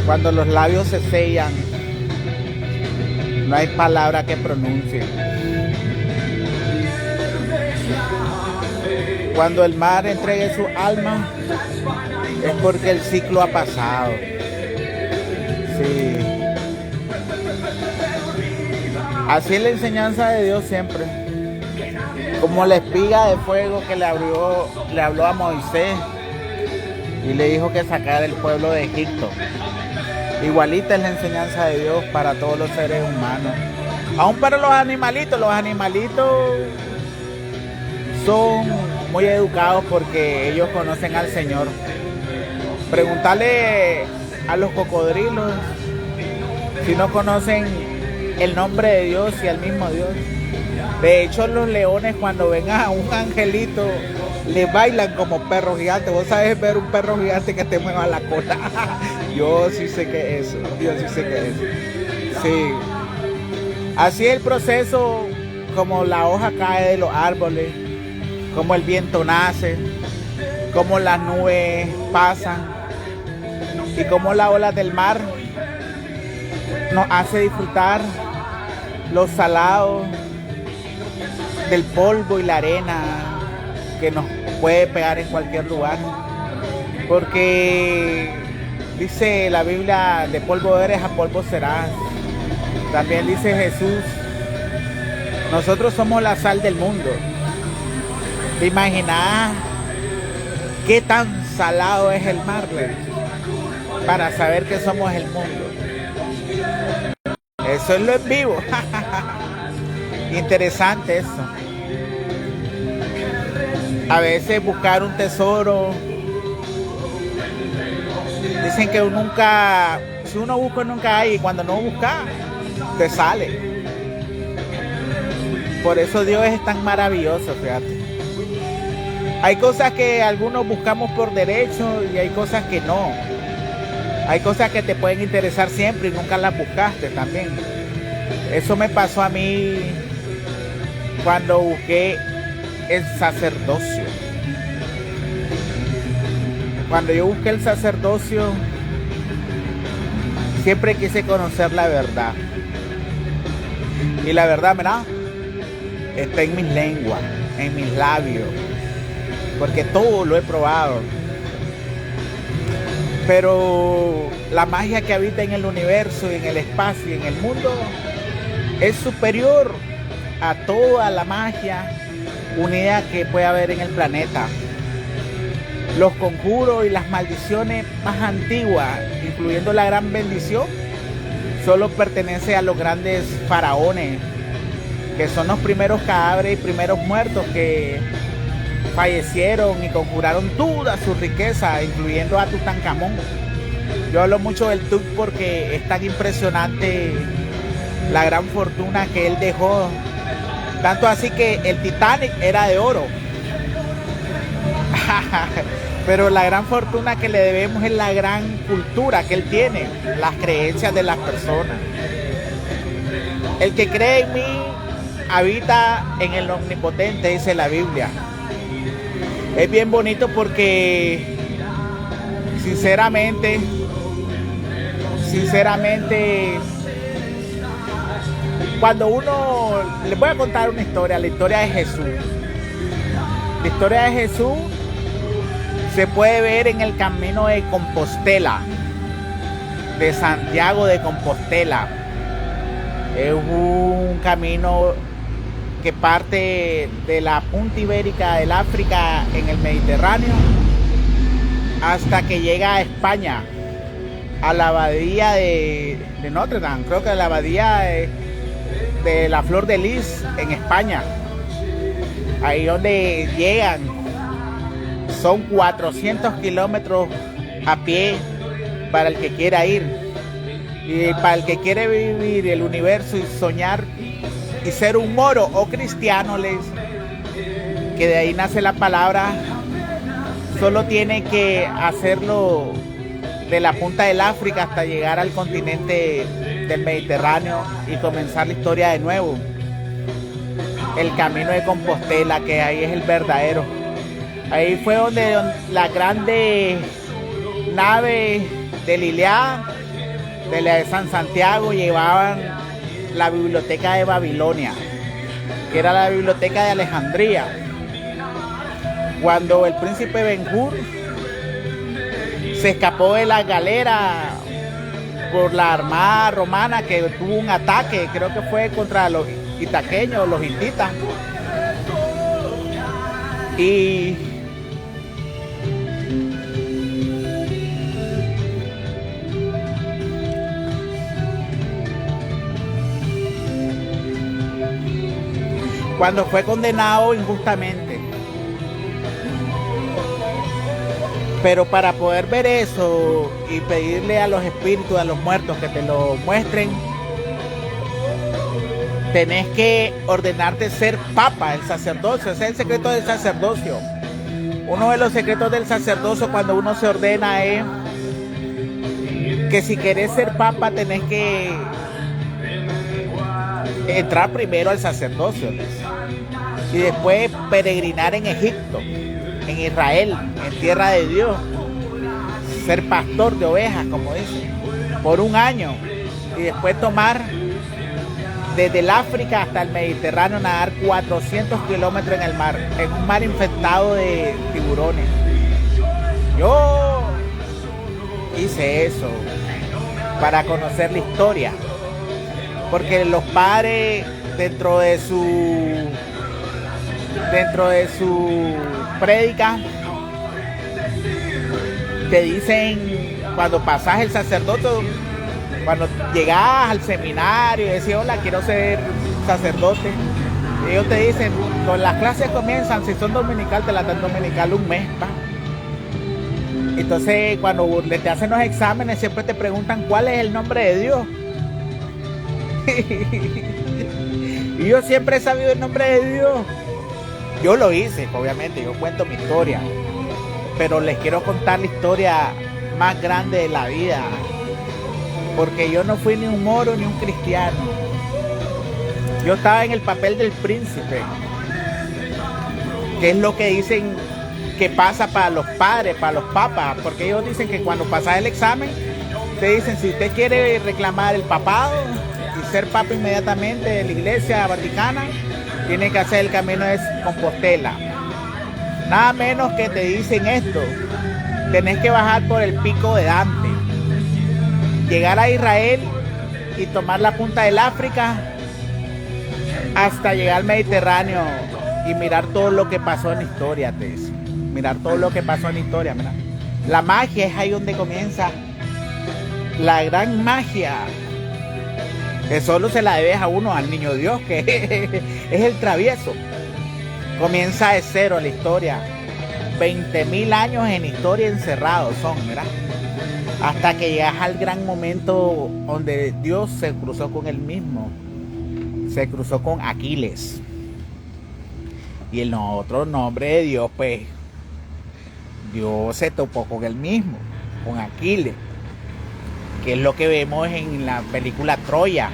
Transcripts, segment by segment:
Cuando los labios se sellan, no hay palabra que pronuncie. Cuando el mar entregue su alma, es porque el ciclo ha pasado. Sí. Así es la enseñanza de Dios siempre. Como la espiga de fuego que le habló a Moisés y le dijo que sacara el pueblo de Egipto. Igualita es la enseñanza de Dios para todos los seres humanos. Aún para los animalitos son muy educados porque ellos conocen al Señor. Preguntarle a los cocodrilos si no conocen el nombre de Dios y al mismo Dios. De hecho, los leones cuando ven a un angelito le bailan como perros gigantes. Vos sabés ver un perro gigante que te mueva la cola. Yo sí sé que es eso. Sí. Así es el proceso, como la hoja cae de los árboles, como el viento nace, como las nubes pasan y como la ola del mar nos hace disfrutar los salados del polvo y la arena que nos puede pegar en cualquier lugar, porque dice la Biblia, de polvo eres, a polvo serás. También dice Jesús, nosotros somos la sal del mundo. ¿Te imaginas qué tan salado es el mar, para saber que somos el mundo? Eso es lo en vivo. Interesante eso. A veces buscar un tesoro, dicen que nunca, si uno busca nunca hay, y cuando no busca te sale. Por eso Dios es tan maravilloso, fíjate. Hay cosas que algunos buscamos por derecho y hay cosas que no. Hay cosas que te pueden interesar siempre y nunca las buscaste también. Eso me pasó a mí cuando busqué el sacerdocio. Cuando yo busqué el sacerdocio, siempre quise conocer la verdad. Y la verdad, ¿verdad? Está en mis lenguas, en mis labios, porque todo lo he probado. Pero la magia que habita en el universo, en el espacio y en el mundo es superior a toda la magia unida que puede haber en el planeta. Los conjuros y las maldiciones más antiguas, incluyendo la gran bendición, solo pertenece a los grandes faraones, que son los primeros cadáveres y primeros muertos que fallecieron y conjuraron toda su riqueza, incluyendo a Tutankamón. Yo hablo mucho del Tut porque es tan impresionante la gran fortuna que él dejó. Tanto así que el Titanic era de oro. Pero la gran fortuna que le debemos es la gran cultura que él tiene, las creencias de las personas. El que cree en mí habita en el omnipotente, dice la Biblia. Es bien bonito porque sinceramente, cuando uno, les voy a contar una historia, la historia de Jesús. La historia de Jesús se puede ver en el camino de Compostela, de Santiago de Compostela. Es un camino que parte de la punta ibérica del África en el Mediterráneo hasta que llega a España, a la abadía de Notre Dame, creo que a la abadía de la Flor de Lis en España. Ahí donde llegan, son 400 kilómetros a pie para el que quiera ir. Y para el que quiere vivir el universo y soñar y ser un moro o cristiano, que de ahí nace la palabra, solo tiene que hacerlo de la punta del África hasta llegar al continente del Mediterráneo y comenzar la historia de nuevo. El camino de Compostela, que ahí es el verdadero. Ahí fue donde la grande nave de Liliá, de la de San Santiago, llevaban la biblioteca de Babilonia, que era la biblioteca de Alejandría. Cuando el príncipe Ben-Hur se escapó de la galera por la armada romana, que tuvo un ataque, creo que fue contra los itaqueños, los hititas, y cuando fue condenado injustamente. Pero para poder ver eso y pedirle a los espíritus, a los muertos que te lo muestren, tenés que ordenarte ser papa, el sacerdocio. Ese es el secreto del sacerdocio. Uno de los secretos del sacerdocio cuando uno se ordena es que si querés ser papa tenés que entrar primero al sacerdocio y después peregrinar en Egipto, en Israel, en tierra de Dios, ser pastor de ovejas, como dicen, por un año, y después tomar desde el África hasta el Mediterráneo, nadar 400 kilómetros en el mar, en un mar infectado de tiburones. Yo hice eso para conocer la historia, porque los padres dentro de su prédica te dicen, cuando pasas el sacerdote, cuando llegas al seminario y decís, hola, quiero ser sacerdote, ellos te dicen, cuando las clases comienzan, si son dominical, te las dan dominical un mes, ¿va? Entonces cuando te hacen los exámenes siempre te preguntan cuál es el nombre de Dios. Y yo siempre he sabido el nombre de Dios. Yo lo hice, obviamente, yo cuento mi historia, pero les quiero contar la historia más grande de la vida, porque yo no fui ni un moro ni un cristiano. Yo estaba en el papel del príncipe, que es lo que dicen que pasa para los padres, para los papas, porque ellos dicen que cuando pasas el examen, te dicen, si usted quiere reclamar el papado y ser papa inmediatamente de la Iglesia Vaticana, tiene que hacer el camino de Compostela. Nada menos que te dicen esto: tenés que bajar por el pico de Dante, llegar a Israel y tomar la punta del África hasta llegar al Mediterráneo y mirar todo lo que pasó en la historia, te dice. Mirar todo lo que pasó en la historia, mira. La magia es ahí donde comienza. La gran magia que solo se la debes a uno, al niño Dios, que es el travieso. Comienza de cero la historia. 20.000 años en historia encerrados son, ¿verdad? Hasta que llegas al gran momento donde Dios se cruzó con él mismo. Se cruzó con Aquiles. Y el otro nombre de Dios, pues, Dios se topó con él mismo, con Aquiles, que es lo que vemos en la película Troya,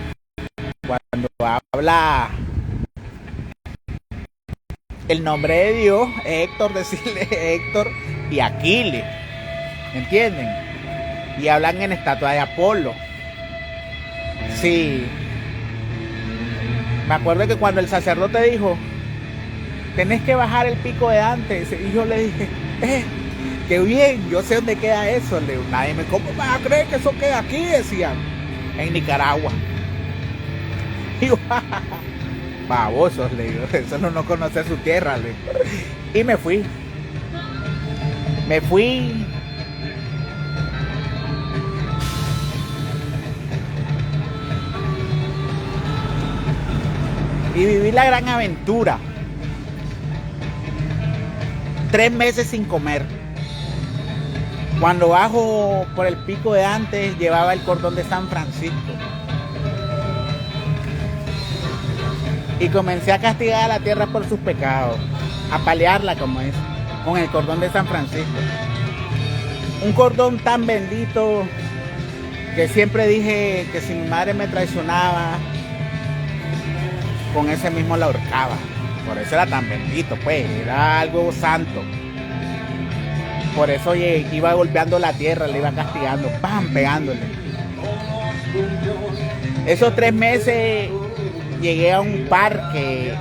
cuando habla el nombre de Dios, Héctor, decirle Héctor y Aquiles, ¿entienden? Y hablan en estatua de Apolo. Sí, me acuerdo que cuando el sacerdote dijo, tenés que bajar el pico de Dante, y yo le dije, qué bien, yo sé dónde queda eso. Le digo, nadie me, ¿cómo vas a creer que eso queda aquí? Decían, en Nicaragua. Y yo, babosos, le digo, eso no conoce su tierra, le digo. Y me fui. Y viví la gran aventura. 3 meses sin comer. Cuando bajo por el pico de Dante, llevaba el cordón de San Francisco. Y comencé a castigar a la tierra por sus pecados, a palearla como es, con el cordón de San Francisco. Un cordón tan bendito que siempre dije que si mi madre me traicionaba, con ese mismo la ahorcaba. Por eso era tan bendito, pues, era algo santo. Por eso iba golpeando la tierra, le iba castigando, ¡pam!, pegándole. Esos 3 meses llegué a un parque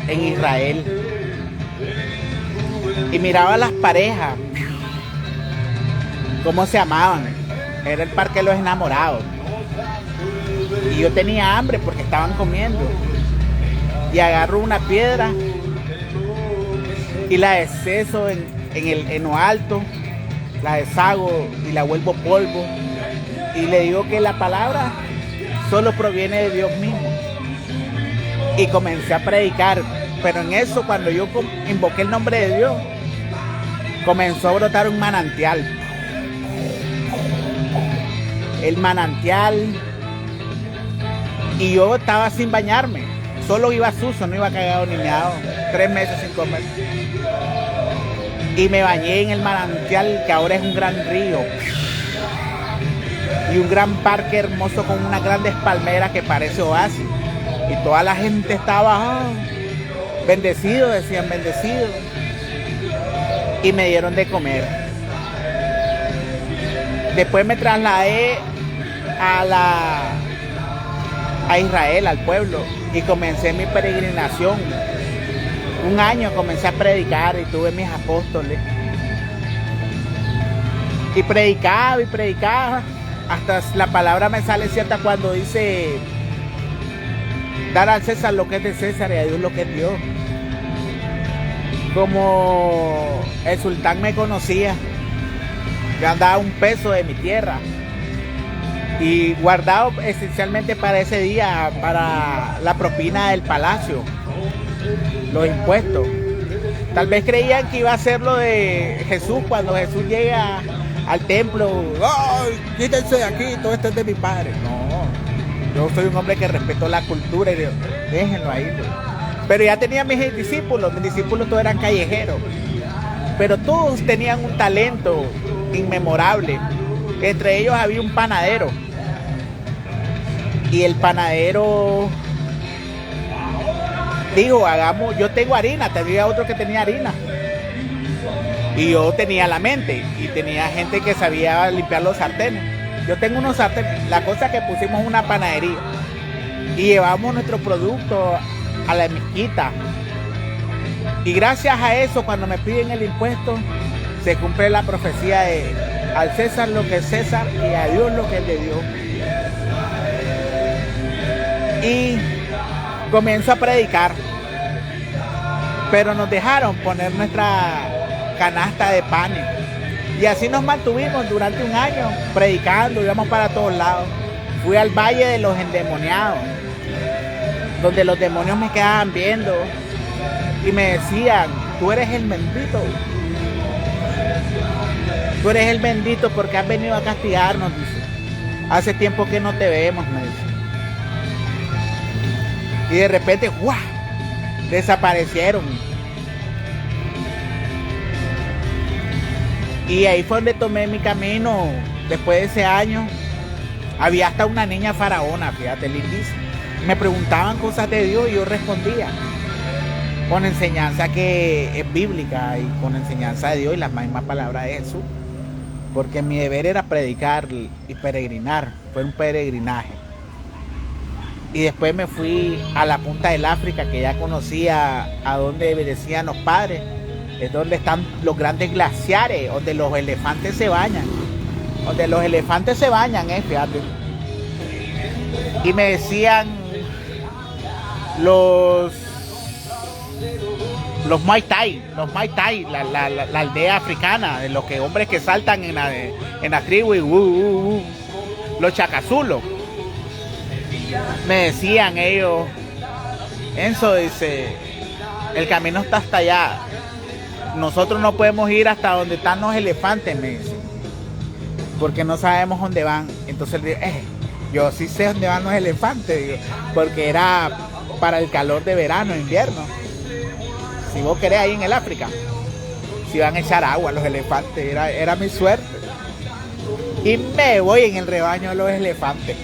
en Israel y miraba a las parejas, cómo se amaban. Era el parque de los enamorados. Y yo tenía hambre porque estaban comiendo. Y agarro una piedra y la desceso en lo alto, la deshago y la vuelvo polvo. Y le digo que la palabra solo proviene de Dios mismo. Y comencé a predicar. Pero en eso, cuando yo invoqué el nombre de Dios, comenzó a brotar un manantial. El manantial. Y yo estaba sin bañarme. Solo iba sucio, no iba cagado ni meado. 3 meses sin comer. Y me bañé en el manantial, que ahora es un gran río. Y un gran parque hermoso con unas grandes palmeras que parece oasis. Y toda la gente estaba bendecido, decían bendecido. Y me dieron de comer. Después me trasladé a Israel, al pueblo, y comencé mi peregrinación. 1 año comencé a predicar y tuve mis apóstoles. Y predicaba, hasta la palabra me sale cierta cuando dice, dar al César lo que es de César y a Dios lo que es Dios. Como el sultán me conocía, yo andaba 1 peso de mi tierra y guardado esencialmente para ese día, para la propina del palacio, los impuestos. Tal vez creían que iba a ser lo de Jesús cuando Jesús llega al templo. ¡Ay, quítense de aquí! Todo esto es de mi padre. No, yo soy un hombre que respeto la cultura y déjenlo ahí. Pero ya tenía mis discípulos todos eran callejeros. Pero todos tenían un talento inmemorable. Entre ellos había un panadero. Y el panadero dijo, yo tengo harina, tenía otro que tenía harina. Y yo tenía la mente, y tenía gente que sabía limpiar los sartenes. Yo tengo unos sartenes, la cosa es que pusimos una panadería. Y llevamos nuestro producto a la mezquita. Y gracias a eso, cuando me piden el impuesto, se cumple la profecía de al César lo que es César y a Dios lo que es de Dios. Y comienzo a predicar, pero nos dejaron poner nuestra canasta de panes y así nos mantuvimos durante 1 año predicando, íbamos para todos lados. Fui al Valle de los Endemoniados, donde los demonios me quedaban viendo y me decían, tú eres el bendito, tú eres el bendito porque has venido a castigarnos, dice. Hace tiempo que no te vemos, me dice. Y de repente, ¡guau!, desaparecieron. Y ahí fue donde tomé mi camino. Después de ese año, había hasta una niña faraona, fíjate, lindísima. Me preguntaban cosas de Dios y yo respondía con enseñanza que es bíblica y con enseñanza de Dios y las mismas palabras de Jesús. Porque mi deber era predicar y peregrinar. Fue un peregrinaje. Y después me fui a la punta del África, que ya conocía a donde decían los padres. Es donde están los grandes glaciares, donde los elefantes se bañan. Donde los elefantes se bañan, fíjate. Y me decían los Muay Thai, la aldea africana, de los hombres que saltan en la tribu y los chacazulos. Me decían ellos, Enzo, dice, el camino está hasta allá. Nosotros no podemos ir hasta donde están los elefantes, me dicen, porque no sabemos dónde van. Entonces le digo, yo sí sé dónde van los elefantes, digo, porque era para el calor de verano, invierno. Si vos querés ahí en el África, si van a echar agua los elefantes, era mi suerte. Y me voy en el rebaño de los elefantes.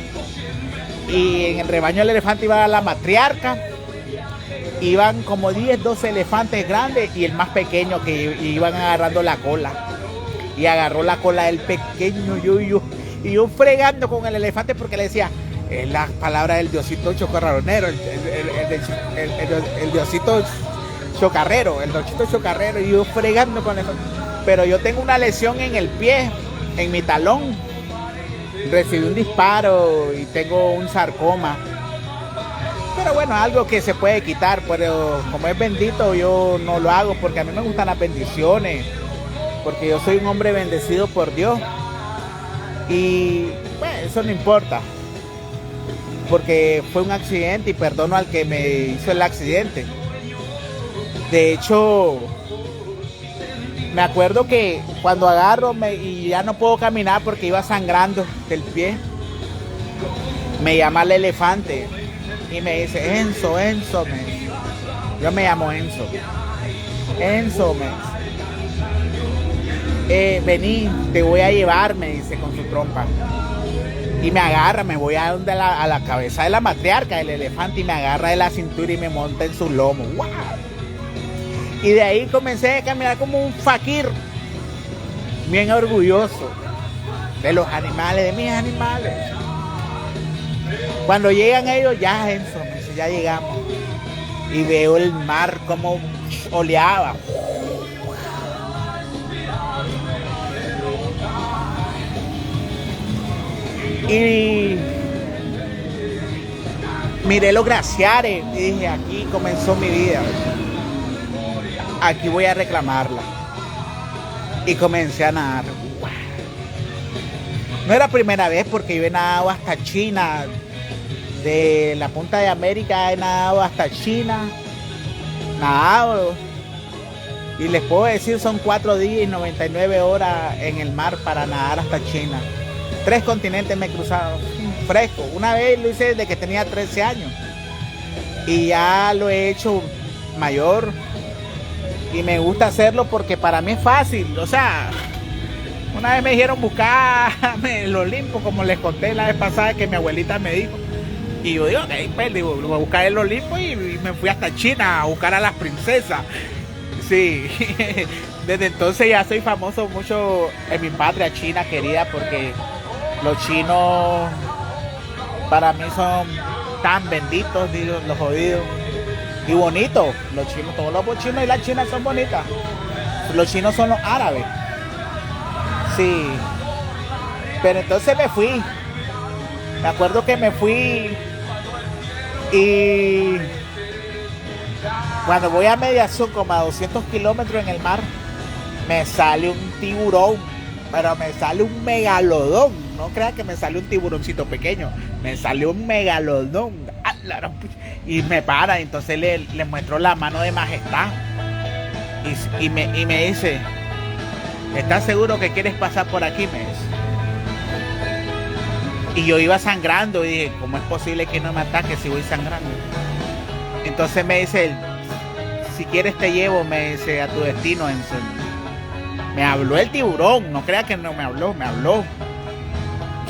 Y en el rebaño del elefante iba la matriarca. Iban como 10, 12 elefantes grandes y el más pequeño que iban agarrando la cola. Y agarró la cola del pequeño, y yo fregando con el elefante porque le decía, es la palabra del diosito chocarronero, el diosito chocarrero, el diosito chocarrero, y yo fregando con el elefante. Pero yo tengo una lesión en el pie, en mi talón. Recibí un disparo y tengo un sarcoma. Pero bueno, algo que se puede quitar, pero como es bendito yo no lo hago porque a mí me gustan las bendiciones, porque yo soy un hombre bendecido por Dios. Y bueno, eso no importa, porque fue un accidente y perdono al que me hizo el accidente. De hecho, me acuerdo que cuando agarro y ya no puedo caminar porque iba sangrando del pie, me llama el elefante y me dice, Enzo, me dice. Yo me llamo Enzo, me dice, vení, te voy a llevar, me dice con su trompa. Y me agarra, me voy a la cabeza de la matriarca del elefante y me agarra de la cintura y me monta en su lomo. ¡Wow! Y de ahí comencé a caminar como un fakir, bien orgulloso de los animales, de mis animales. Cuando llegan ellos, ya Enzo, me dice, ya llegamos. Y veo el mar como oleaba. Y miré los glaciares y dije, aquí comenzó mi vida. Aquí voy a reclamarla. Y comencé a nadar. No era primera vez porque yo he nadado hasta China. De la punta de América he nadado hasta China. Nadado. Y les puedo decir, son 4 días y 99 horas en el mar para nadar hasta China. 3 continentes me he cruzado. Fresco. Una vez lo hice desde que tenía 13 años. Y ya lo he hecho mayor. Y me gusta hacerlo porque para mí es fácil. O sea, una vez me dijeron buscarme el Olimpo, como les conté la vez pasada que mi abuelita me dijo. Y yo digo, pues, digo, voy a buscar el Olimpo y me fui hasta China a buscar a las princesas. Sí, desde entonces ya soy famoso mucho en mi patria China querida, porque los chinos para mí son tan benditos, digo, los jodidos. Y bonitos, los chinos, todos los chinos y las chinas son bonitas. Los chinos son los árabes. Sí. Pero entonces me fui. Me acuerdo que me fui y cuando voy a mediación, como a 200 kilómetros en el mar, me sale un tiburón, pero me sale un megalodón. No creas que me sale un tiburoncito pequeño, me salió un megalodón. Y me para, entonces le muestro la mano de majestad y me dice, ¿estás seguro que quieres pasar por aquí? Me dice. Y yo iba sangrando y dije, ¿cómo es posible que no me ataque si voy sangrando? Entonces me dice, si quieres te llevo, me dice, a tu destino, Enzo. Me habló el tiburón, no crea que no me habló, me habló.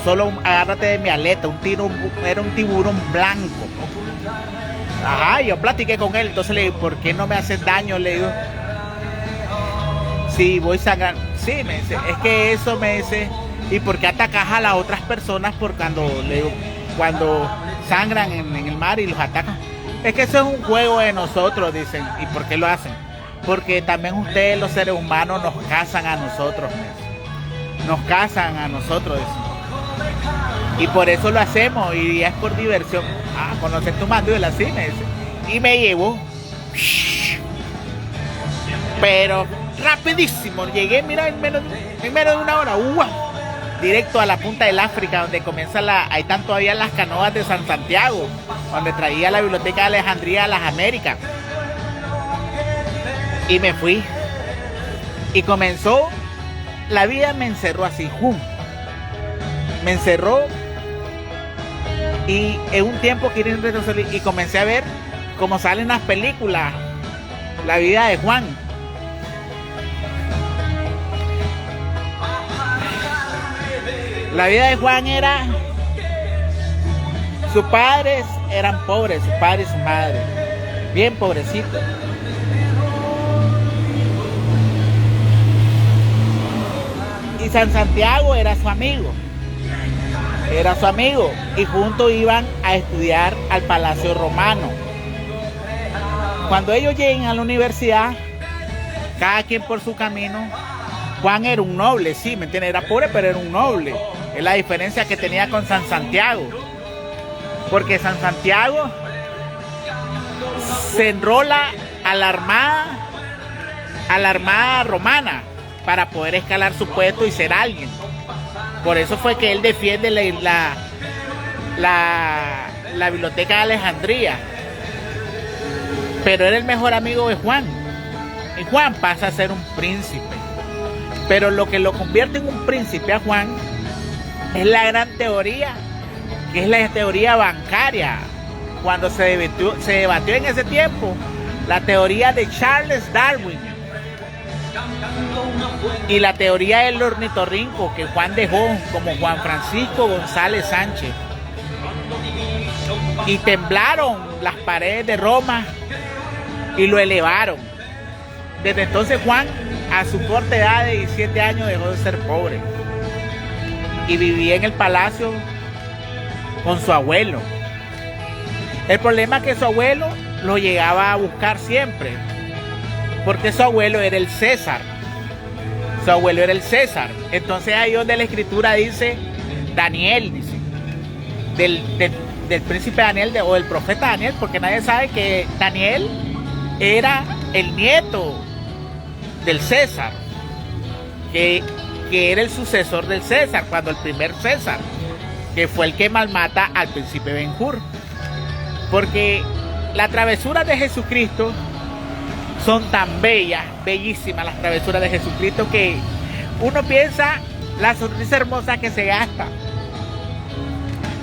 Solo agárrate de mi aleta, era un tiburón blanco. Ajá, yo platiqué con él, entonces le digo, ¿por qué no me haces daño? Le digo, sí, voy sangrando. Sí, me dice, es que eso me dice, ¿y por qué atacas a las otras personas por le digo, cuando sangran en el mar y los atacan? Es que eso es un juego de nosotros, dicen. ¿Y por qué lo hacen? Porque también ustedes, los seres humanos, nos cazan a nosotros, nos cazan a nosotros, dicen. Y por eso lo hacemos, y es por diversión. Ah, conoces tu mandíbula, así me dice. Y me llevó. Pero rapidísimo, llegué, mira, en menos de una hora, directo a la punta del África, donde comienza ahí están todavía las canoas de San Santiago, donde traía la Biblioteca de Alejandría a las Américas. Y me fui. Y comenzó, la vida me encerró así, me encerró. Y en un tiempo que y comencé a ver cómo salen las películas, la vida de Juan. La vida de Juan era, sus padres eran pobres, su padre y su madre, bien pobrecitos. Y San Santiago era su amigo. Y juntos iban a estudiar al Palacio Romano. Cuando ellos lleguen a la universidad, cada quien por su camino. Juan era un noble, sí, ¿me entiendes? Era pobre, pero era un noble. Es la diferencia que tenía con San Santiago. Porque San Santiago se enrola a la armada romana para poder escalar su puesto y ser alguien. Por eso fue que él defiende la Biblioteca de Alejandría. Pero era el mejor amigo de Juan. Y Juan pasa a ser un príncipe. Pero lo que lo convierte en un príncipe a Juan es la gran teoría, que es la teoría bancaria. Cuando se debatió en ese tiempo la teoría de Charles Darwin y la teoría del ornitorrinco que Juan dejó, como Juan Francisco González Sánchez. Y temblaron las paredes de Roma y lo elevaron. Desde entonces Juan, a su corta edad de 17 años, dejó de ser pobre y vivía en el palacio con su abuelo. El problema es que su abuelo lo llegaba a buscar siempre, porque su abuelo era el César. Entonces ahí donde la escritura dice Daniel, dice del príncipe Daniel o del profeta Daniel, porque nadie sabe que Daniel era el nieto del César, que era el sucesor del César, cuando el primer César, que fue el que malmata al príncipe Ben-Hur. Porque las travesuras de Jesucristo son tan bellas, bellísimas las travesuras de Jesucristo, que uno piensa la sonrisa hermosa que se gasta.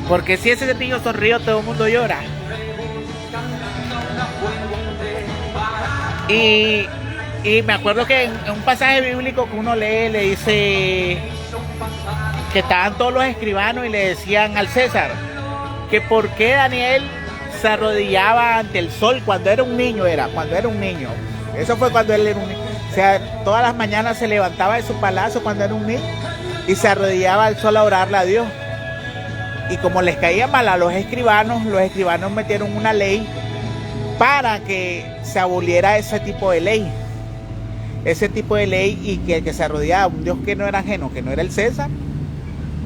Porque si ese niño sonríe, todo el mundo llora. Y me acuerdo que en un pasaje bíblico que uno lee, le dice que estaban todos los escribanos y le decían al César que por qué Daniel se arrodillaba ante el sol cuando era un niño. Eso fue cuando él era un niño. O sea, todas las mañanas se levantaba de su palacio cuando era un niño y se arrodillaba al sol a orarle a Dios. Y como les caía mal a los escribanos metieron una ley para que se aboliera ese tipo de ley. Y que el que se arrodillaba a un Dios que no era ajeno, que no era el César,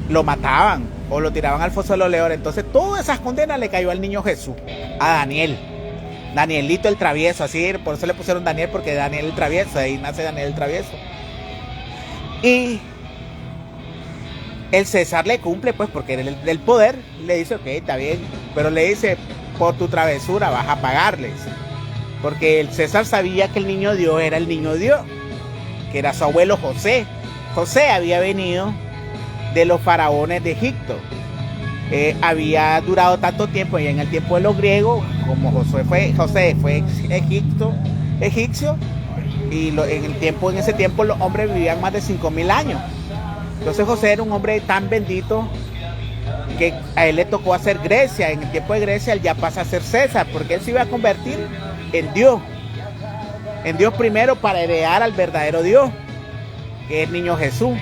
lo mataban o lo tiraban al foso de los leones. Entonces todas esas condenas le cayó al niño Jesús, a Daniel. Danielito el travieso, así, por eso le pusieron Daniel, porque Daniel el travieso, ahí nace Daniel el travieso. Y el César le cumple, pues, porque del poder, le dice, ok, está bien, pero le dice, por tu travesura vas a pagarles. Porque el César sabía que el niño Dios era el niño Dios, que era su abuelo José. José había venido de los faraones de Egipto. Había durado tanto tiempo, y en el tiempo de los griegos, como José fue egipcio, en ese tiempo los hombres vivían más de 5.000 años. Entonces José era un hombre tan bendito que a él le tocó hacer Grecia. En el tiempo de Grecia él ya pasa a ser César, porque él se iba a convertir en Dios primero, para heredar al verdadero Dios, que es el niño Jesús,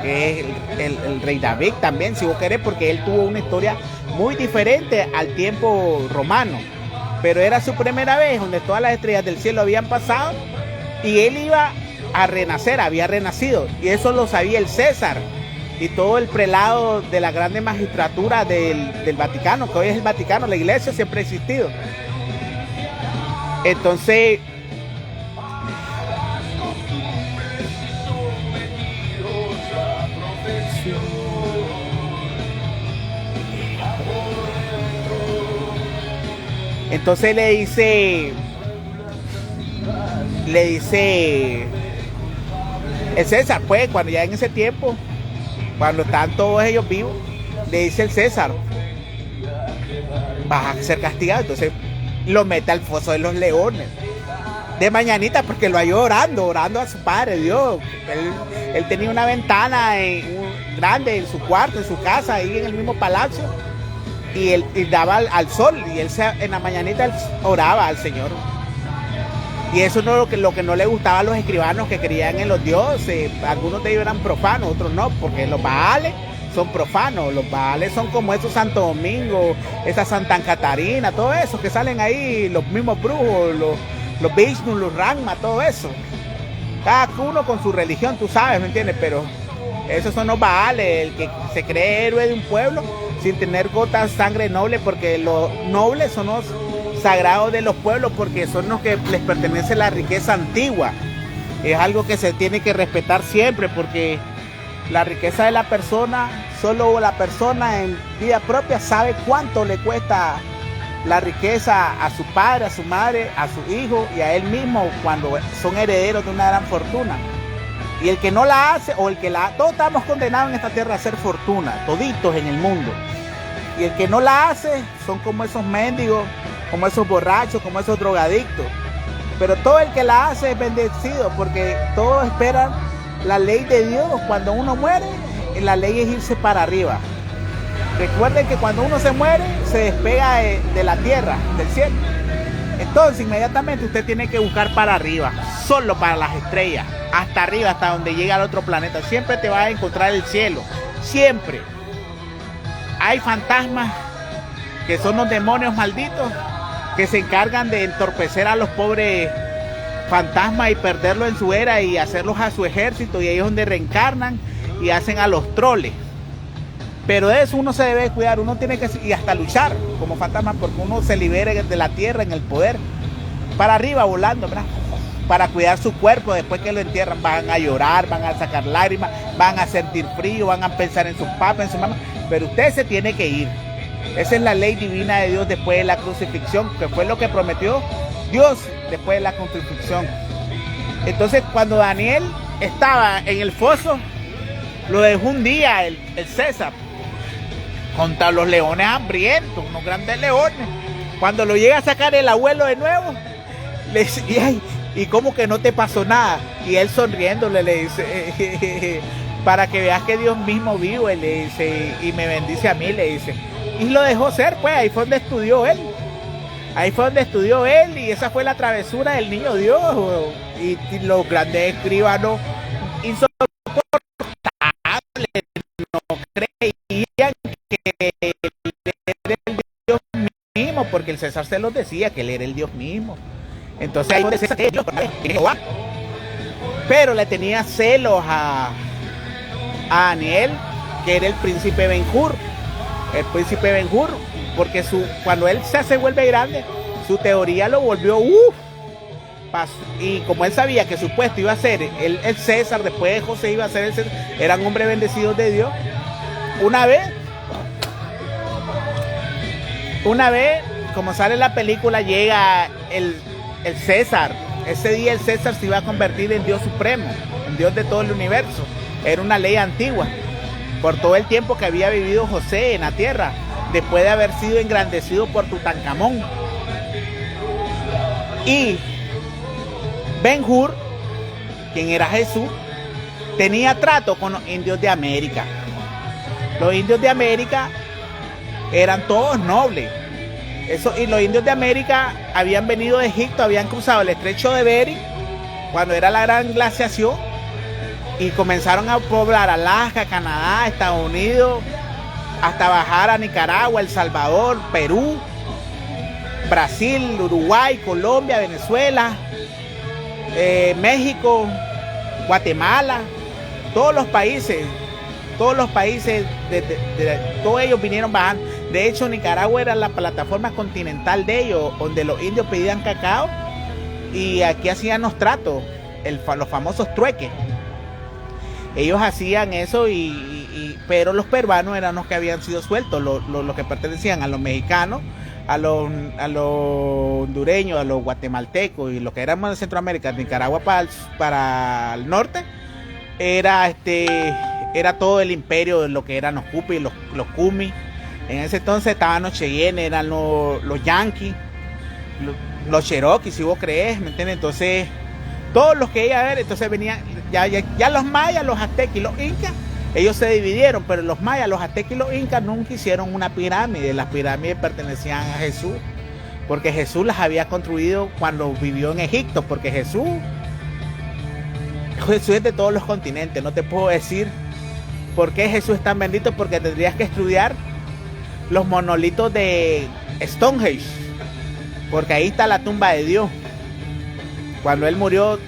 que es el rey David también, si vos querés, porque él tuvo una historia muy diferente al tiempo romano, pero era su primera vez donde todas las estrellas del cielo habían pasado y él iba a renacer, había renacido, y eso lo sabía el César y todo el prelado de la grande magistratura del Vaticano, que hoy es el Vaticano. La iglesia siempre ha existido. Entonces le dice el César, pues, cuando ya en ese tiempo, cuando están todos ellos vivos, le dice el César, vas a ser castigado. Entonces lo mete al foso de los leones de mañanita, porque lo halló orando a su padre Dios. Él tenía una ventana grande en su cuarto, en su casa, ahí en el mismo palacio, y él daba al sol, y él en la mañanita él oraba al Señor. Y eso no es lo que no le gustaba a los escribanos que creían en los dioses. Algunos de ellos eran profanos, otros no, porque los Baales son profanos. Los Baales son como esos Santo Domingo, esa Santa Catarina, todo eso que salen ahí, los mismos brujos, los Vishnu, los Rama, todo eso. Cada uno con su religión, tú sabes, ¿me entiendes? Pero esos son los Baales, el que se cree héroe de un pueblo sin tener gotas de sangre noble, porque los nobles son los sagrados de los pueblos, porque son los que les pertenece la riqueza antigua. Es algo que se tiene que respetar siempre, porque la riqueza de la persona, solo la persona en vida propia sabe cuánto le cuesta la riqueza a su padre, a su madre, a su hijo y a él mismo cuando son herederos de una gran fortuna. Y el que no la hace, o el que todos estamos condenados en esta tierra a hacer fortuna, toditos en el mundo. Y el que no la hace son como esos mendigos, como esos borrachos, como esos drogadictos. Pero todo el que la hace es bendecido, porque todos esperan la ley de Dios. Cuando uno muere, la ley es irse para arriba. Recuerden que cuando uno se muere, se despega de la tierra, del cielo. Entonces, inmediatamente usted tiene que buscar para arriba, solo para las estrellas, hasta arriba, hasta donde llega al otro planeta. Siempre te vas a encontrar el cielo, siempre. Hay fantasmas que son los demonios malditos que se encargan de entorpecer a los pobres fantasmas y perderlos en su era y hacerlos a su ejército, y ahí es donde reencarnan y hacen a los troles. Pero de eso uno se debe cuidar, uno tiene que y hasta luchar como fantasma, porque uno se libere de la tierra en el poder, para arriba volando, ¿verdad? Para cuidar su cuerpo. Después que lo entierran van a llorar, van a sacar lágrimas, van a sentir frío, van a pensar en sus papás, en su mamá, pero usted se tiene que ir. Esa es la ley divina de Dios después de la crucifixión, que fue lo que prometió Dios después de la crucifixión. Entonces, cuando Daniel estaba en el foso, lo dejó un día el César contra los leones hambrientos, unos grandes leones. Cuando lo llega a sacar el abuelo de nuevo, le dice, ay, ¿y cómo que no te pasó nada? Y él sonriéndole le dice, para que veas que Dios mismo vive, le dice, y me bendice a mí, le dice. Y lo dejó ser, pues, ahí fue donde estudió él. Ahí fue donde estudió él, y esa fue la travesura del niño Dios. Y los grandes escribanos insoportables no creían que él era el Dios mismo, porque el César se los decía que él era el Dios mismo. Entonces ahí donde César es Dios, pero le tenía celos a Daniel, que era el príncipe Ben-Hur. El príncipe Ben-Hur, porque cuando él se vuelve grande, su teoría lo volvió y como él sabía que su puesto iba a ser el César, después de José iba a ser el César, eran hombres bendecidos de Dios. Una vez, como sale en la película, llega el César. Ese día el César se iba a convertir en Dios supremo, en Dios de todo el universo. Era una ley antigua, por todo el tiempo que había vivido José en la tierra, después de haber sido engrandecido por Tutankamón. Y Ben-Hur quien era Jesús, tenía trato con los indios de América. Los indios de América eran todos nobles. Y los indios de América habían venido de Egipto, habían cruzado el estrecho de Bering cuando era la gran glaciación y comenzaron a poblar Alaska, Canadá, Estados Unidos, hasta bajar a Nicaragua, El Salvador, Perú, Brasil, Uruguay, Colombia, Venezuela, México, Guatemala, todos los países, todos ellos vinieron bajando. De hecho, Nicaragua era la plataforma continental de ellos, donde los indios pedían cacao y aquí hacían los tratos, los famosos trueques. Ellos hacían eso, pero los peruanos eran los que habían sido sueltos, los que pertenecían a los mexicanos, a los hondureños, a los guatemaltecos y los que éramos de Centroamérica, de Nicaragua para el norte, era todo el imperio de lo que eran los Cupi, los Cumi. En ese entonces estaban los Cheyenne, eran los Yankees, los Cherokee, si vos crees, ¿me entiendes? Entonces, todos los que iban a ver, entonces venían, ya los mayas, los aztecas y los incas, ellos se dividieron, pero los mayas, los aztecas y los incas nunca hicieron una pirámide. Las pirámides pertenecían a Jesús, porque Jesús las había construido cuando vivió en Egipto, porque Jesús es de todos los continentes. No te puedo decir por qué Jesús es tan bendito, porque tendrías que estudiar los monolitos de Stonehenge, porque ahí está la tumba de Dios. Cuando él murió,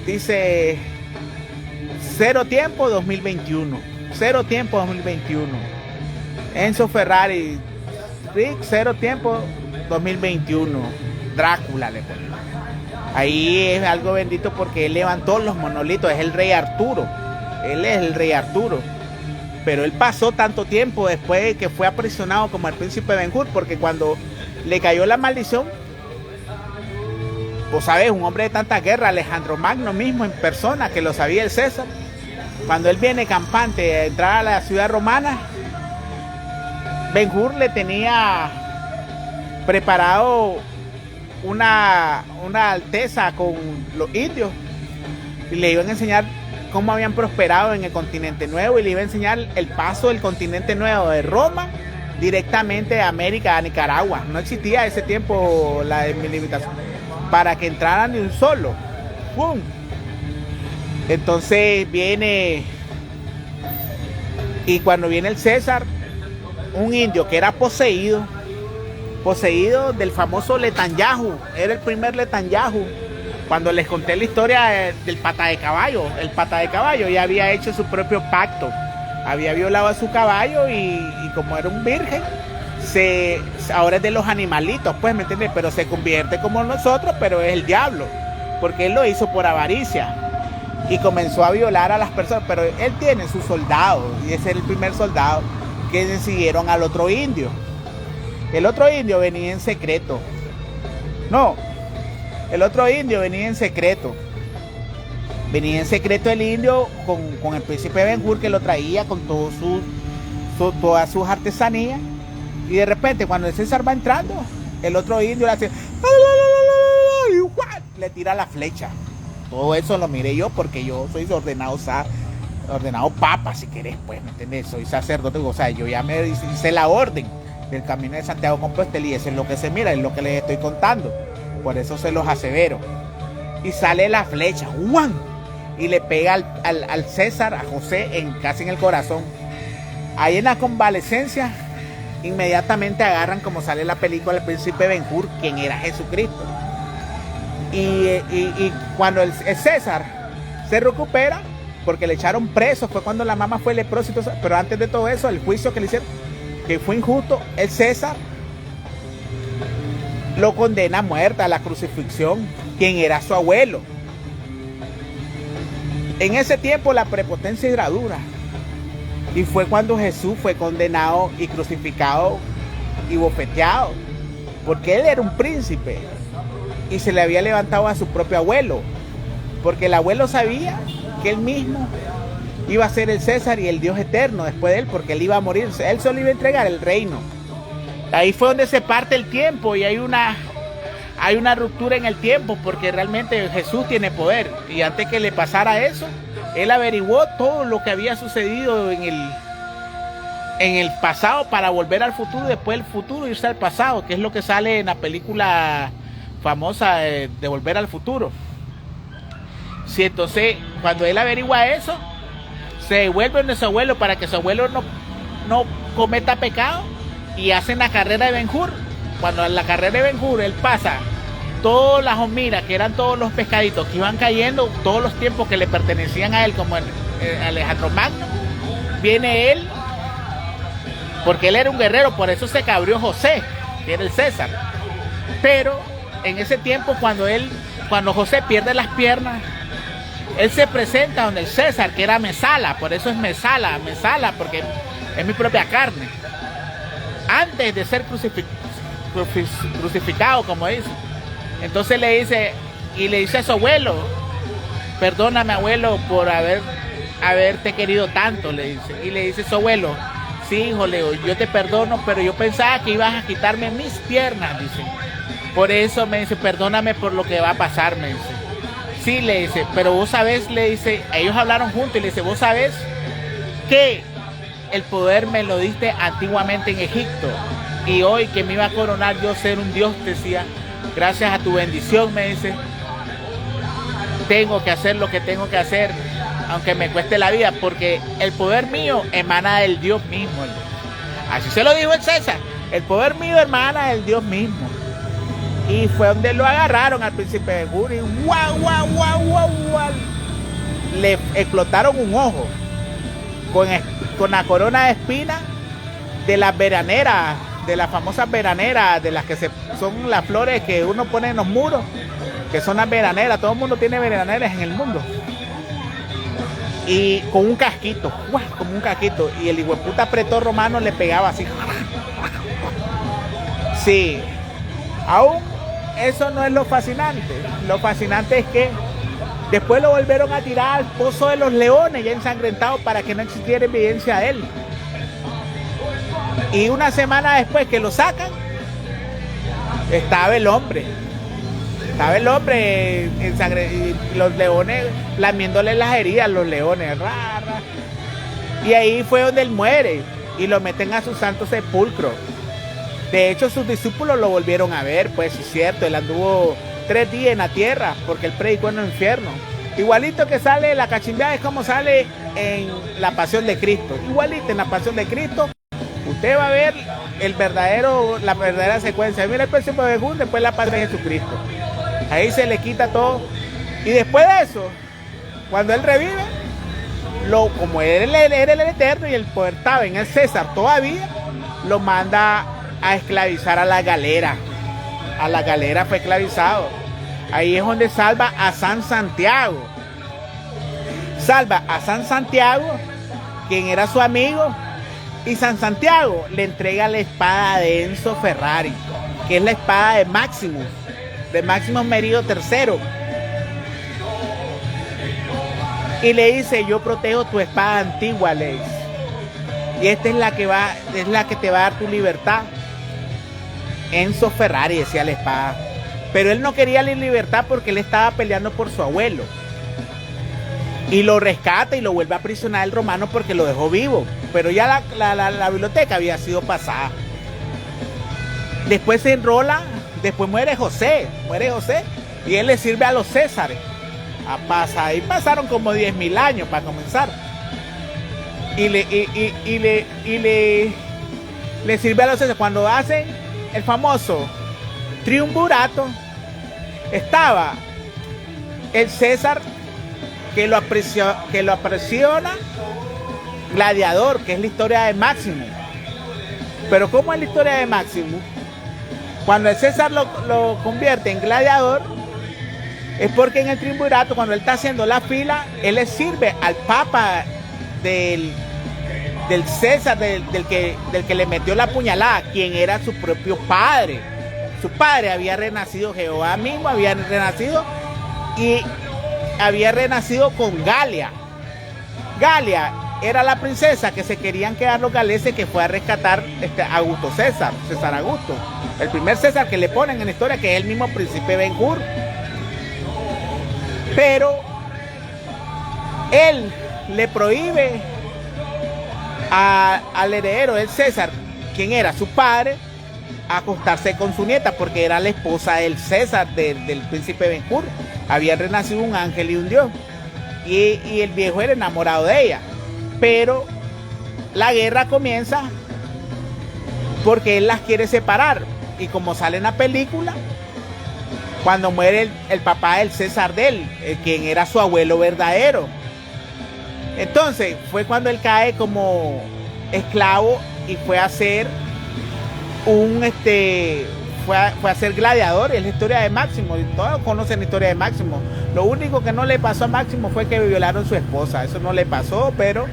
dice 0 tiempo 2021, 0 tiempo 2021. Enzo Ferrari, Rick, 0 tiempo 2021. Drácula le pone. Ahí es algo bendito porque él levantó los monolitos, es el rey Arturo. Él es el rey Arturo. Pero él pasó tanto tiempo después de que fue aprisionado como el príncipe Ben-Hur, porque cuando le cayó la maldición, vos sabés, un hombre de tanta guerra, Alejandro Magno mismo en persona, que lo sabía el César, cuando él viene campante a entrar a la ciudad romana, Ben-Hur le tenía preparado una alteza con los indios y le iban a enseñar cómo habían prosperado en el continente nuevo y le iba a enseñar el paso del continente nuevo de Roma directamente a América, a Nicaragua. No existía ese tiempo la delimitación para que entraran de un solo. ¡Pum! Entonces viene, y cuando viene el César, un indio que era poseído del famoso Netanyahu, era el primer Netanyahu. Cuando les conté la historia del pata de caballo, el pata de caballo ya había hecho su propio pacto, había violado a su caballo y como era un virgen, ahora es de los animalitos, pues, ¿me entiendes? Pero se convierte como nosotros, pero es el diablo, porque él lo hizo por avaricia y comenzó a violar a las personas, pero él tiene sus soldados y ese es el primer soldado que siguieron al otro indio. El otro indio venía en secreto. El otro indio venía en secreto. Venía en secreto el indio con el príncipe Ben-Hur, que lo traía con todas sus artesanías. Y de repente, cuando el César va entrando, el otro indio le hace, le tira la flecha. Todo eso lo miré yo porque yo soy ordenado papa, si querés, pues, ¿me entiendes? Soy sacerdote, o sea, yo ya me hice la orden del camino de Santiago Compostela y eso es lo que se mira, es lo que les estoy contando. Por eso se los asevero. Y sale la flecha, ¡guau! Y le pega al César, a José, casi en el corazón. Ahí en la convalecencia, inmediatamente agarran, como sale en la película, el príncipe Ben-Hur, quien era Jesucristo. Y cuando el César se recupera, porque le echaron preso, fue cuando la mamá fue leprosa y todo eso, pero antes de todo eso, el juicio que le hicieron, que fue injusto, el César lo condena a muerte, a la crucifixión, quien era su abuelo. En ese tiempo la prepotencia era dura. Y fue cuando Jesús fue condenado y crucificado y bofeteado. Porque él era un príncipe. Y se le había levantado a su propio abuelo. Porque el abuelo sabía que él mismo iba a ser el César y el Dios eterno después de él. Porque él iba a morir. Él solo iba a entregar el reino. Ahí fue donde se parte el tiempo y hay una hay una ruptura en el tiempo, porque realmente Jesús tiene poder. Y antes que le pasara eso, él averiguó todo lo que había sucedido en el pasado para volver al futuro, y después del futuro irse al pasado, que es lo que sale en la película famosa de Volver al Futuro. Sí, entonces, cuando él averigua eso, se devuelve donde su abuelo para que su abuelo no cometa pecado, y hacen la carrera de Ben-Hur. Cuando en la carrera de Ben-Hur él pasa todas las homiras, que eran todos los pescaditos que iban cayendo, todos los tiempos que le pertenecían a él, como Alejandro Magno, viene él, porque él era un guerrero, por eso se cabrió José, que era el César. Pero en ese tiempo, cuando José pierde las piernas, él se presenta donde el César, que era Mesala, por eso es Mesala, porque es mi propia carne. Antes de ser crucificado, como dice. Entonces le dice a su abuelo: perdóname, abuelo, por haberte querido tanto, le dice. Y le dice su abuelo: sí, hijo, le digo, yo te perdono, pero yo pensaba que ibas a quitarme mis piernas, dice. Por eso me dice, perdóname por lo que va a pasar, me dice. Sí, le dice, pero vos sabés, le dice, ellos hablaron juntos y le dice, vos sabés que el poder me lo diste antiguamente en Egipto, y hoy que me iba a coronar yo ser un Dios, decía, gracias a tu bendición, me dice, tengo que hacer lo que tengo que hacer, aunque me cueste la vida, porque el poder mío emana del Dios mismo. Así se lo dijo el César, el poder mío emana del Dios mismo. Y fue donde lo agarraron al príncipe de Ben-Hur y guau, le explotaron un ojo con la corona de espinas de las veraneras, de las famosas veraneras, de las que son las flores que uno pone en los muros, que son las veraneras. Todo el mundo tiene veraneras en el mundo. Y con un casquito, como un casquito, y el hijueputa pretor romano le pegaba así. Sí, aún eso no es lo fascinante. Lo fascinante es que después lo volvieron a tirar al pozo de los leones, ya ensangrentado, para que no existiera evidencia de él. Y una semana después que lo sacan, estaba el hombre y los leones lamiéndole las heridas, los leones, y ahí fue donde él muere, y lo meten a su santo sepulcro. De hecho, sus discípulos lo volvieron a ver, pues es cierto, él anduvo 3 días en la tierra, porque él predicó en el infierno. Igualito que sale la cachimbeada, es como sale en la Pasión de Cristo. Igualito en la Pasión de Cristo, usted va a ver la verdadera secuencia. Mira el próximo de Ben-Hur, después la paz de Jesucristo. Ahí se le quita todo. Y después de eso, cuando él revive, como él era el eterno y el poder estaba en el César todavía, lo manda a esclavizar a la galera. A la galera fue esclavizado. Ahí es donde salva a San Santiago. Salva a San Santiago, quien era su amigo, y San Santiago le entrega la espada de Enzo Ferrari, que es la espada de Maximus Meridio III. Y le dice, yo protejo tu espada antigua, le dice. Y esta es la que te va a dar tu libertad. Enzo Ferrari, decía la espada. Pero él no quería la libertad porque él estaba peleando por su abuelo. Y lo rescata y lo vuelve a aprisionar el romano porque lo dejó vivo. Pero ya la biblioteca había sido pasada. Después se enrola, después muere José, y él le sirve a los Césares. Ahí pasaron como 10.000 años para comenzar. Y le sirve a los Césares. Cuando hacen el famoso triunvirato, estaba el César que lo aprisiona, Gladiador, que es la historia de Máximo. Pero ¿cómo es la historia de Máximo? Cuando el César lo convierte en gladiador, es porque en el triunvirato, cuando él está haciendo la fila, él le sirve al papa del César, del que le metió la puñalada, quien era su propio padre. Su padre había renacido, Jehová mismo había renacido, y había renacido con Galia. Galia era la princesa que se querían quedar los galeses, que fue a rescatar a Augusto César, César Augusto, el primer César que le ponen en la historia, que es el mismo príncipe Ben-Hur. Pero él le prohíbe al heredero del César, quien era su padre, acostarse con su nieta, porque era la esposa del César, del príncipe Ben-Hur. Había renacido un ángel y un dios, y el viejo era enamorado de ella. Pero la guerra comienza porque él las quiere separar, y como sale en la película, cuando muere el papá del César de él, quien era su abuelo verdadero, entonces fue cuando él cae como esclavo y fue a ser fue a ser gladiador. Es la historia de Máximo, y todos conocen la historia de Máximo. Lo único que no le pasó a Máximo fue que violaron a su esposa, eso no le pasó, pero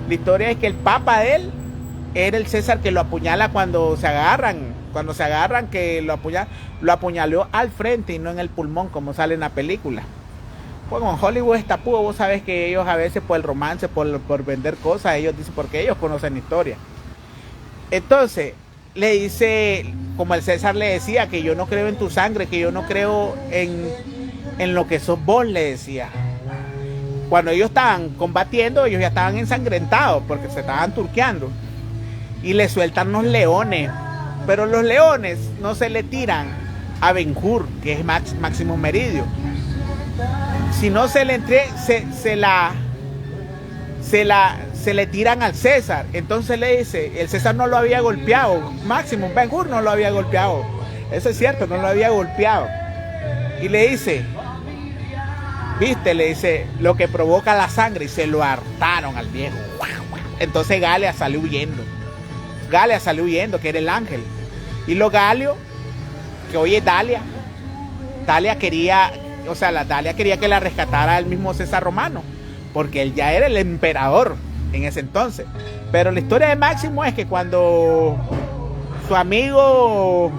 la historia es que el papa de él era el César que lo apuñala cuando se agarran, que lo apuñaló al frente y no en el pulmón, como sale en la película. Pues con Hollywood está puro, vos sabes que ellos a veces por el romance, por vender cosas, ellos dicen porque ellos conocen la historia. Entonces le dice, como el César le decía, que yo no creo en tu sangre, que yo no creo en lo que sos vos, le decía. Cuando ellos estaban combatiendo, ellos ya estaban ensangrentados porque se estaban turqueando, y le sueltan los leones, pero los leones no se le tiran a Ben-Hur, que es Máximo Meridio, sino se le tiran al César. Entonces le dice, el César no lo había golpeado, Máximo, Ben-Hur no lo había golpeado, eso es cierto, no lo había golpeado, y le dice, viste, le dice, lo que provoca la sangre, y se lo hartaron al viejo. Entonces Galea salió huyendo, que era el ángel, y los Galios, que hoy es Dalia quería que la rescatara el mismo César Romano, porque él ya era el emperador en ese entonces. Pero la historia de Máximo es que cuando su amigo,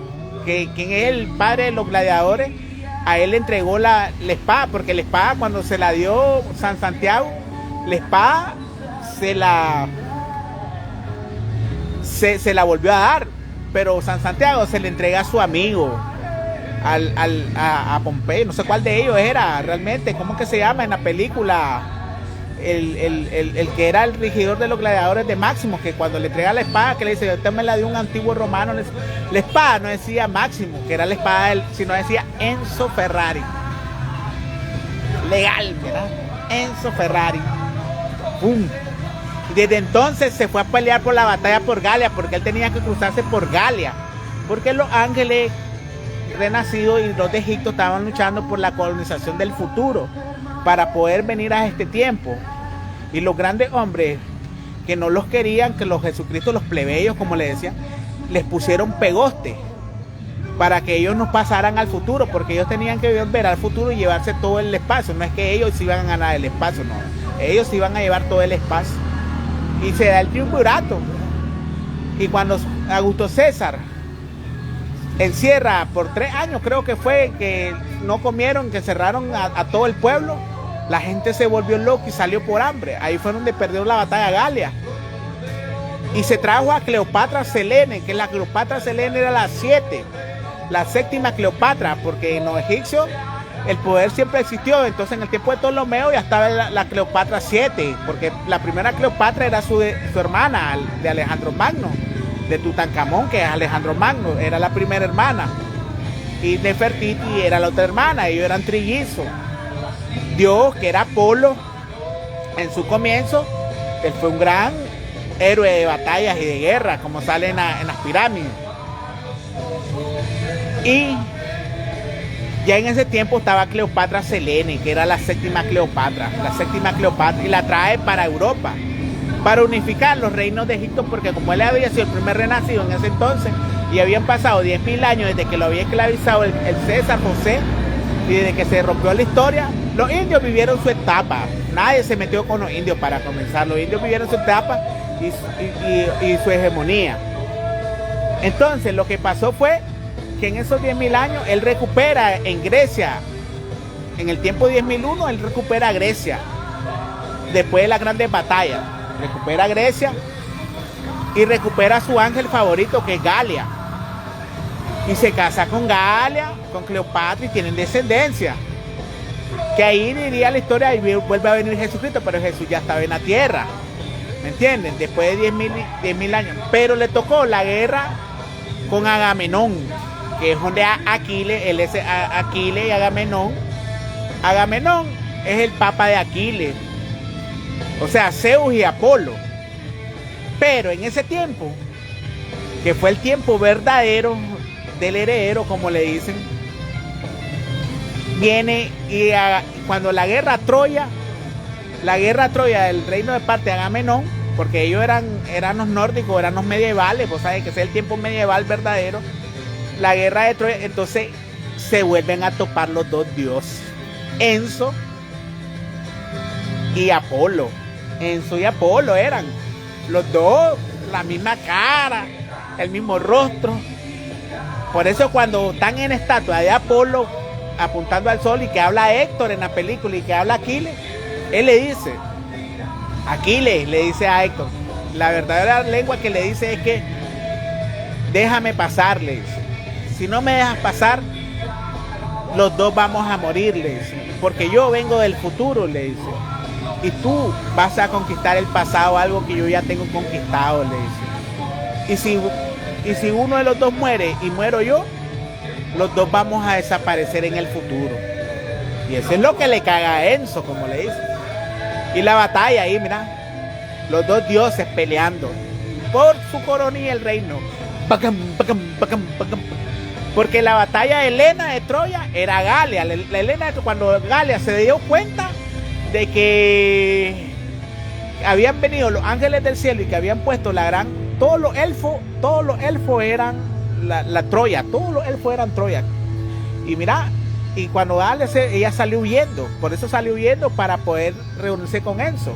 quien es el padre de los gladiadores, a él le entregó la espada, porque la espada, cuando se la dio San Santiago, la espada se la volvió a dar, pero San Santiago se le entrega a su amigo, a Pompeyo, no sé cuál de ellos era realmente, ¿cómo que se llama en la película? El que era el regidor de los gladiadores de Máximo, que cuando le entrega la espada, que le dice, usted me la dio un antiguo romano, la espada no decía Máximo, que era la espada de él, sino decía Enzo Ferrari. Legal, ¿verdad? Enzo Ferrari. ¡Pum! Desde entonces se fue a pelear por la batalla por Galia, porque él tenía que cruzarse por Galia, porque los ángeles renacidos y los de Egipto estaban luchando por la colonización del futuro, para poder venir a este tiempo. Y los grandes hombres que no los querían, que los Jesucristo, los plebeyos, como le decían, les pusieron pegoste para que ellos no pasaran al futuro, porque ellos tenían que volver al futuro y llevarse todo el espacio. No es que ellos iban a ganar el espacio, no, ellos iban a llevar todo el espacio, y se da el triunvirato. Y cuando Augusto César encierra por 3 años, creo que fue, que no comieron, que cerraron a todo el pueblo, la gente se volvió loca y salió por hambre. Ahí fue donde perdió la batalla Galia, y se trajo a Cleopatra Selene, que la Cleopatra Selene era la 7, la 7ª Cleopatra, porque en los egipcios el poder siempre existió. Entonces en el tiempo de Ptolomeo ya estaba la Cleopatra 7, porque la primera Cleopatra era su hermana de Alejandro Magno, de Tutankamón, que es Alejandro Magno, era la primera hermana, y Nefertiti era la otra hermana. Ellos eran trillizos. Dios, que era Apolo en su comienzo, él fue un gran héroe de batallas y de guerra, como sale en las pirámides. Y ya en ese tiempo estaba Cleopatra Selene, que era la 7ª Cleopatra, y la trae para Europa, para unificar los reinos de Egipto, porque como él había sido el primer renacido en ese entonces, y habían pasado 10.000 años desde que lo había esclavizado el César José, y desde que se rompió la historia, los indios vivieron su etapa. Nadie se metió con los indios para comenzar. Los indios vivieron su etapa y su hegemonía. Entonces lo que pasó fue que en esos 10.000 años él recupera en Grecia, en el tiempo 10.001, él recupera Grecia después de las grandes batallas. recupera Grecia y recupera a su ángel favorito, que es Galia. Y se casa con Galia, con Cleopatra, y tienen descendencia. Que ahí diría la historia y vuelve a venir Jesucristo, pero Jesús ya estaba en la tierra. ¿Me entienden? Después de 10.000 años. Pero le tocó la guerra con Agamenón, que es donde Aquiles, él es Aquiles y Agamenón. Agamenón es el papa de Aquiles. O sea, Zeus y Apolo. Pero en ese tiempo, que fue el tiempo verdadero del heredero, como le dicen, viene y cuando la guerra Troya del reino de parte de Agamenón, porque ellos eran los nórdicos, eran los medievales, vos sabés que es el tiempo medieval verdadero, la guerra de Troya, entonces se vuelven a topar los dos dioses, Enso y Apolo. Enso y Apolo eran los dos, la misma cara, el mismo rostro. Por eso cuando están en estatua de Apolo apuntando al sol y que habla Héctor en la película y que habla Aquiles, él le dice, Aquiles le dice a Héctor, la verdadera lengua que le dice es que déjame pasar, le dice. Si no me dejas pasar, los dos vamos a morir, le dice, porque yo vengo del futuro, le dice, y tú vas a conquistar el pasado, algo que yo ya tengo conquistado, le dice. Y si uno de los dos muere y muero yo, los dos vamos a desaparecer en el futuro. Y eso es lo que le caga a Enso, como le dice. Y la batalla ahí, mira, los dos dioses peleando por su corona y el reino. Porque la batalla de Helena de Troya era Galia. La Helena, cuando Galia se dio cuenta de que habían venido los ángeles del cielo y que habían puesto todos los elfos eran la Troya, todos los elfos eran Troya. Y mira, y cuando ella salió huyendo, por eso salió huyendo para poder reunirse con Enso.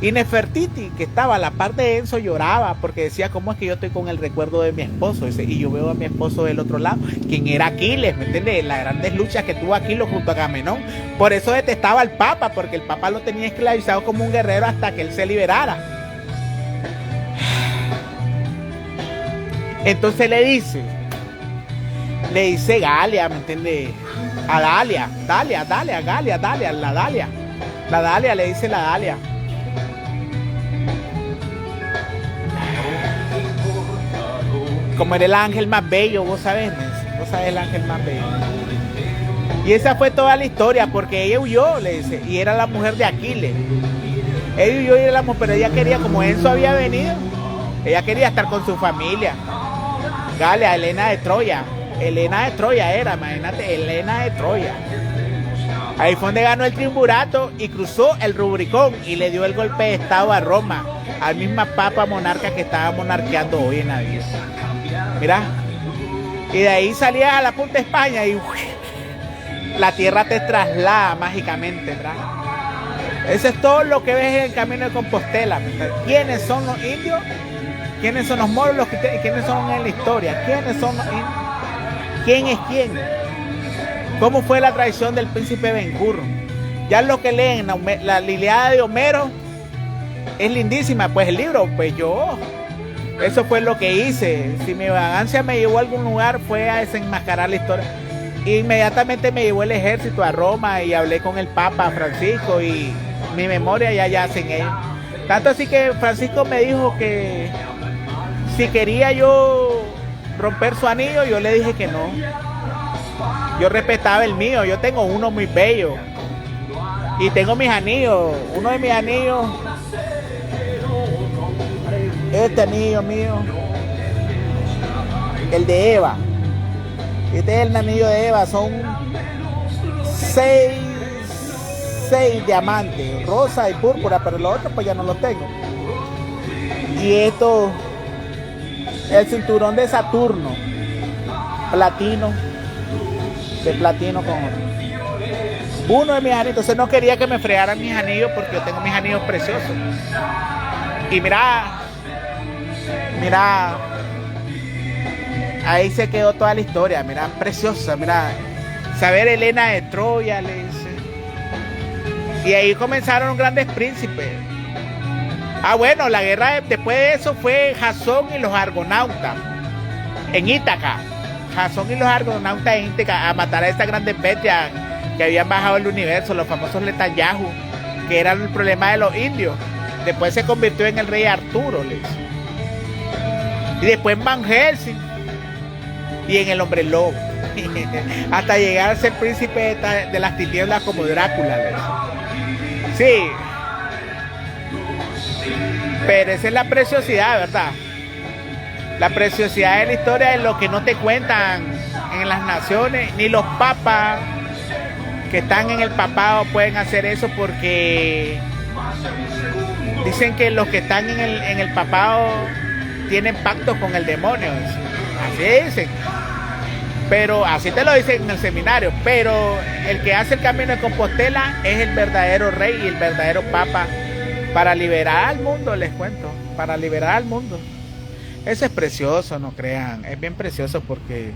Y Nefertiti, que estaba a la par de Enso, lloraba porque decía, ¿cómo es que yo estoy con el recuerdo de mi esposo? Y yo veo a mi esposo del otro lado, quien era Aquiles, ¿me entiendes? Las grandes luchas que tuvo Aquiles junto a Agamenón. Por eso detestaba al Papa, porque el Papa lo tenía esclavizado como un guerrero hasta que él se liberara. Entonces le dice Galia, ¿me entiendes? A Dalia, la Dalia, le dice la Dalia. Como era el ángel más bello, vos sabés el ángel más bello. Y esa fue toda la historia, porque ella huyó, le dice, y era la mujer de Aquiles. Ella huyó y era la mujer, pero ella quería, como Enso había venido, ella quería estar con su familia. Galia, Helena de Troya era, imagínate, Helena de Troya. Ahí fue donde ganó el triunvirato y cruzó el Rubricón y le dio el golpe de estado a Roma, al mismo papa monarca que estaba monarqueando hoy en la vida. Mira, y de ahí salías a la punta de España y la tierra te traslada mágicamente, ¿verdad? Eso es todo lo que ves en el camino de Compostela. ¿Quiénes son los indios? ¿Quiénes son los moros? ¿Quiénes son en la historia? ¿Quiénes son los indios? ¿Quién es quién? ¿Cómo fue la traición del príncipe Ben-Hur? Ya lo que leen la Ilíada de Homero es lindísima. Pues el libro, pues eso fue lo que hice. Si mi vagancia me llevó a algún lugar, fue a desenmascarar la historia. Inmediatamente me llevó el ejército a Roma y hablé con el Papa Francisco y mi memoria ya yace en él. Tanto así que Francisco me dijo que si quería yo romper su anillo, yo le dije que no. Yo respetaba el mío, yo tengo uno muy bello. Y tengo mis anillos, uno de mis anillos, este anillo mío, el de Eva. Este es el anillo de Eva, son 6 diamantes, rosa y púrpura, pero los otros pues ya no los tengo. Y esto, el cinturón de Saturno, platino, de platino con oro. Uno de mis anillos, entonces no quería que me fregaran mis anillos porque yo tengo mis anillos preciosos. Y mira, ahí se quedó toda la historia, mira, preciosa, mira, saber Helena de Troya, le dice. Y ahí comenzaron los grandes príncipes. Ah, bueno, la guerra después de eso fue Jasón y los argonautas en Ítaca. Jasón y los argonautas en Ítaca a matar a estas grandes bestias que habían bajado el universo, los famosos Netanyahu, que eran el problema de los indios. Después se convirtió en el rey Arturo, les. Y después en Van Helsing y en el hombre lobo. Hasta llegar a ser príncipe de las tinieblas como Drácula, les. Sí. Pero esa es la preciosidad, ¿verdad? La preciosidad de la historia es lo que no te cuentan en las naciones, ni los papas que están en el papado pueden hacer eso porque dicen que los que están en el papado tienen pactos con el demonio. Así dicen. Pero así te lo dicen en el seminario. Pero el que hace el camino de Compostela es el verdadero rey y el verdadero papa para liberar al mundo, les cuento. Para liberar al mundo. Eso es precioso, no crean. Es bien precioso porque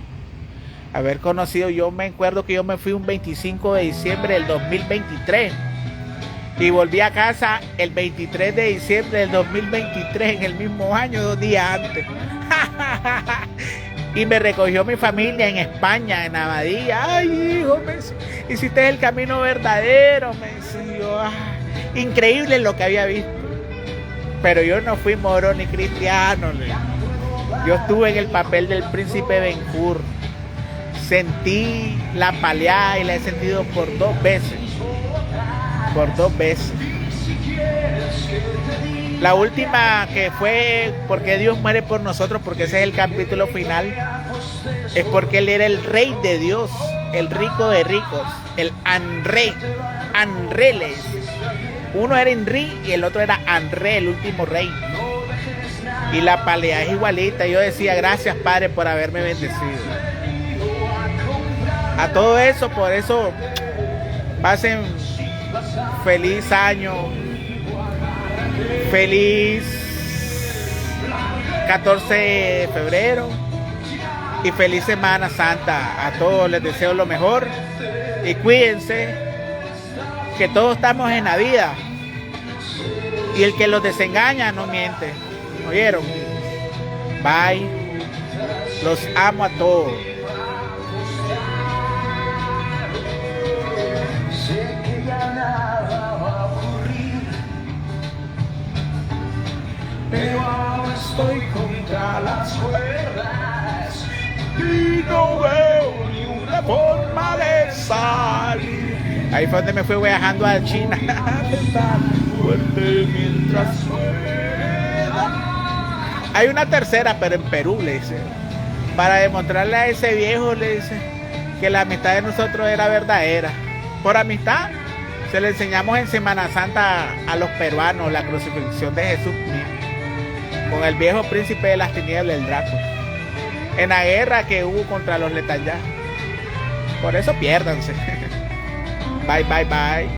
haber conocido, yo me acuerdo que yo me fui un 25 de diciembre del 2023 y volví a casa el 23 de diciembre del 2023 en el mismo año, 2 días antes. Y me recogió mi familia en España, en Abadía. Ay, hijo, me dice, hiciste el camino verdadero, me dice yo. Increíble lo que había visto. Pero yo no fui moro ni cristiano. Yo estuve en el papel del príncipe Ben-Hur. Sentí la paleada y la he sentido por 2 veces. Por 2 veces. La última que fue porque Dios muere por nosotros, porque ese es el capítulo final, es porque Él era el rey de Dios, el rico de ricos, el Anrey. Anreles. Uno era Inri y el otro era Anre, el último rey. Y la pelea es igualita. Yo decía, gracias Padre por haberme bendecido. A todo eso, por eso pasen feliz año, feliz 14 de febrero y feliz Semana Santa. A todos les deseo lo mejor y cuídense, que todos estamos en la vida y el que los desengaña no miente. ¿Oyeron? Bye. Los amo a todos. Sé que ya nada va a ocurrir, pero ahora estoy contra las cuerdas y no veo ni una forma de salir. Ahí fue donde me fui viajando a China. Fuerte mientras hay una tercera, pero en Perú, le dice, para demostrarle a ese viejo, le dice, que la amistad de nosotros era verdadera. Por amistad, se le enseñamos en Semana Santa a los peruanos la crucifixión de Jesús mismo, con el viejo príncipe de las tinieblas, el Drácula, en la guerra que hubo contra los Netanyahu. Por eso piérdanse. Bye, bye, bye.